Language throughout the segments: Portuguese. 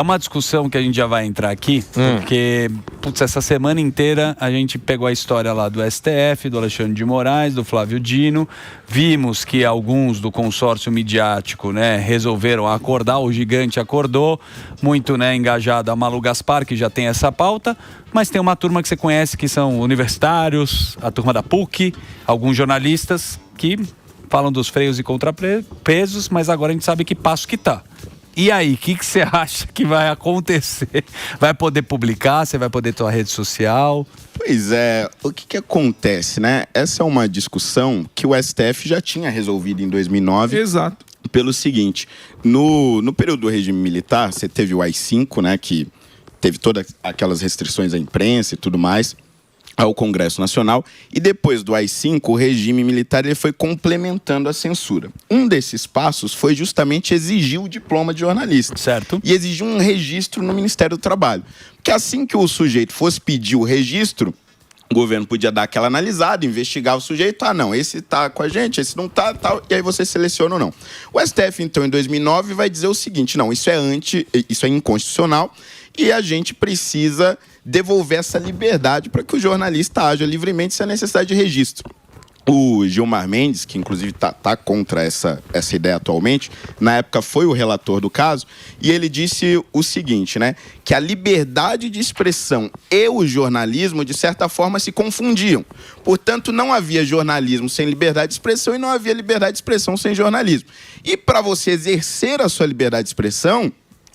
É uma discussão que a gente já vai entrar aqui, porque, putz, essa semana inteira a gente pegou a história lá do STF, do Alexandre de Moraes, do Flávio Dino. Vimos que alguns do consórcio midiático, né, resolveram acordar, o gigante acordou, muito, né, engajado a Malu Gaspar, que já tem essa pauta, mas tem uma turma que você conhece que são universitários, a turma da PUC, alguns jornalistas que falam dos freios e contrapesos, mas agora a gente sabe que passo que tá. E aí, o que você acha que vai acontecer? Vai poder publicar? Você vai poder ter uma rede social? Pois é, o que acontece, né? Essa é uma discussão que o STF já tinha resolvido em 2009. Exato. Pelo seguinte, no período do regime militar, você teve o AI-5, né? Que teve todas aquelas restrições à imprensa e tudo mais, ao Congresso Nacional, e depois do AI-5, o regime militar ele foi complementando a censura. Um desses passos foi justamente exigir o diploma de jornalista. Certo. E exigir um registro no Ministério do Trabalho. Porque assim que o sujeito fosse pedir o registro, o governo podia dar aquela analisada, investigar o sujeito. Ah, não, esse tá com a gente, esse não tá, tal, e aí você seleciona ou não. O STF, então, em 2009, vai dizer o seguinte, não, isso é inconstitucional, e a gente precisa devolver essa liberdade para que o jornalista haja livremente sem a necessidade de registro. O Gilmar Mendes, que inclusive tá contra essa ideia atualmente, na época foi o relator do caso, e ele disse o seguinte, né, que a liberdade de expressão e o jornalismo, de certa forma, se confundiam. Portanto, não havia jornalismo sem liberdade de expressão e não havia liberdade de expressão sem jornalismo. E para você exercer a sua liberdade de expressão,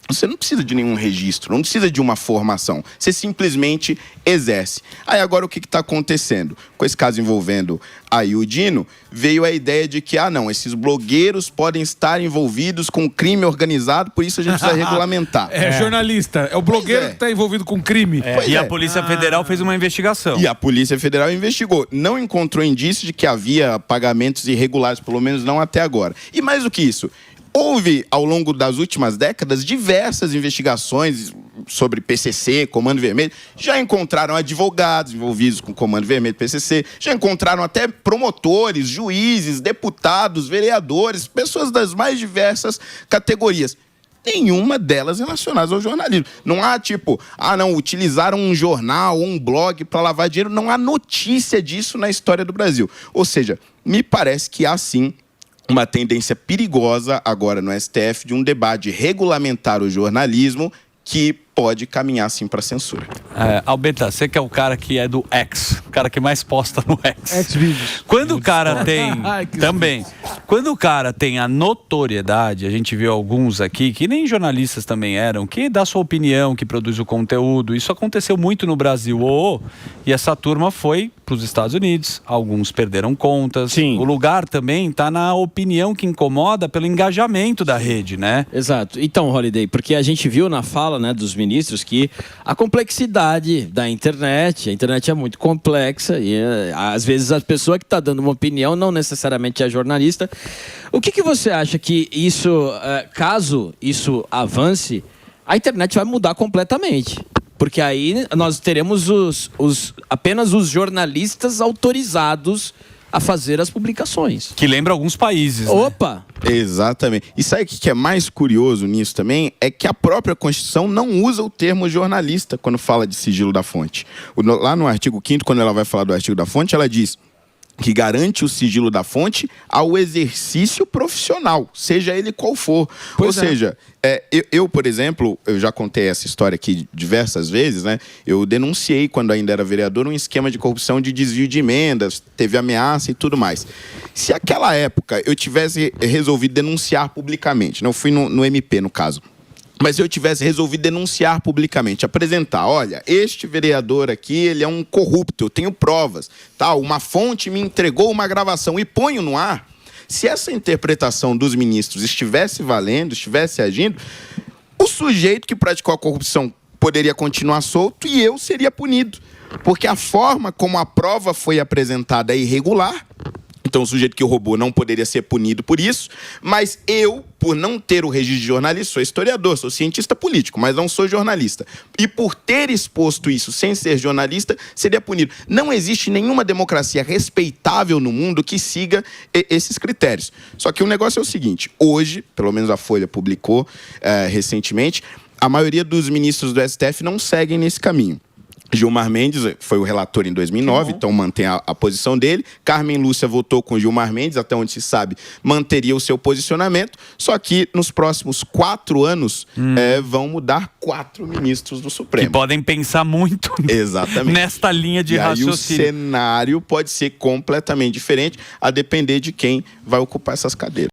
você não precisa de nenhum registro, não precisa de uma formação. Você simplesmente exerce. Aí agora o que está acontecendo? Com esse caso envolvendo aí o Dino, veio a ideia de que, esses blogueiros podem estar envolvidos com crime organizado, por isso a gente precisa regulamentar. Jornalista, é o blogueiro que está envolvido com crime. E a Polícia Federal fez uma investigação. E a Polícia Federal investigou. Não encontrou indício de que havia pagamentos irregulares, pelo menos não até agora. E mais do que isso, houve, ao longo das últimas décadas, diversas investigações sobre PCC, Comando Vermelho. Já encontraram advogados envolvidos com Comando Vermelho, PCC. Já encontraram até promotores, juízes, deputados, vereadores, pessoas das mais diversas categorias. Nenhuma delas relacionadas ao jornalismo. Não há utilizaram um jornal ou um blog para lavar dinheiro. Não há notícia disso na história do Brasil. Ou seja, me parece que há sim uma tendência perigosa agora no STF de um debate regulamentar o jornalismo que pode caminhar sim para censura. Albeta, você que é o cara que é do X, o cara que mais posta no X. Xvideos. Quando o cara tem também, quando o cara tem a notoriedade, a gente viu alguns aqui que nem jornalistas também eram, que dá sua opinião, que produz o conteúdo. Isso aconteceu muito no Brasil, e essa turma foi para os Estados Unidos. Alguns perderam contas. Sim. O lugar também está na opinião que incomoda pelo engajamento da rede, né? Exato. Então, Holiday, porque a gente viu na fala, né, dos ministros que a complexidade da internet, a internet é muito complexa e às vezes a pessoa que está dando uma opinião não necessariamente é jornalista. O que você acha que isso, caso isso avance, a internet vai mudar completamente? Porque aí nós teremos apenas os jornalistas autorizados a fazer as publicações. Que lembra alguns países, Opa! Né? Exatamente. E sabe o que é mais curioso nisso também? É que a própria Constituição não usa o termo jornalista quando fala de sigilo da fonte. Lá no artigo 5º, quando ela vai falar do artigo da fonte, ela diz que garante o sigilo da fonte ao exercício profissional, seja ele qual for. Ou seja, eu, por exemplo, eu já contei essa história aqui diversas vezes, né? Eu denunciei, quando ainda era vereador, um esquema de corrupção de desvio de emendas, teve ameaça e tudo mais. Se naquela época eu tivesse resolvido denunciar publicamente, não fui no MP, no caso, mas eu tivesse resolvido denunciar publicamente, apresentar, olha, este vereador aqui, ele é um corrupto, eu tenho provas, uma fonte me entregou uma gravação e ponho no ar. Se essa interpretação dos ministros estivesse valendo, estivesse agindo, o sujeito que praticou a corrupção poderia continuar solto e eu seria punido. Porque a forma como a prova foi apresentada é irregular. Então, o sujeito que roubou não poderia ser punido por isso, mas eu, por não ter o registro de jornalista, sou historiador, sou cientista político, mas não sou jornalista. E por ter exposto isso sem ser jornalista, seria punido. Não existe nenhuma democracia respeitável no mundo que siga esses critérios. Só que o negócio é o seguinte, hoje, pelo menos a Folha publicou recentemente, a maioria dos ministros do STF não seguem nesse caminho. Gilmar Mendes foi o relator em 2009, então mantém a posição dele. Carmen Lúcia votou com Gilmar Mendes, até onde se sabe, manteria o seu posicionamento. Só que nos próximos 4 anos vão mudar 4 ministros do Supremo. Que podem pensar muito Exatamente. nesta linha de raciocínio. E aí o cenário pode ser completamente diferente, a depender de quem vai ocupar essas cadeiras.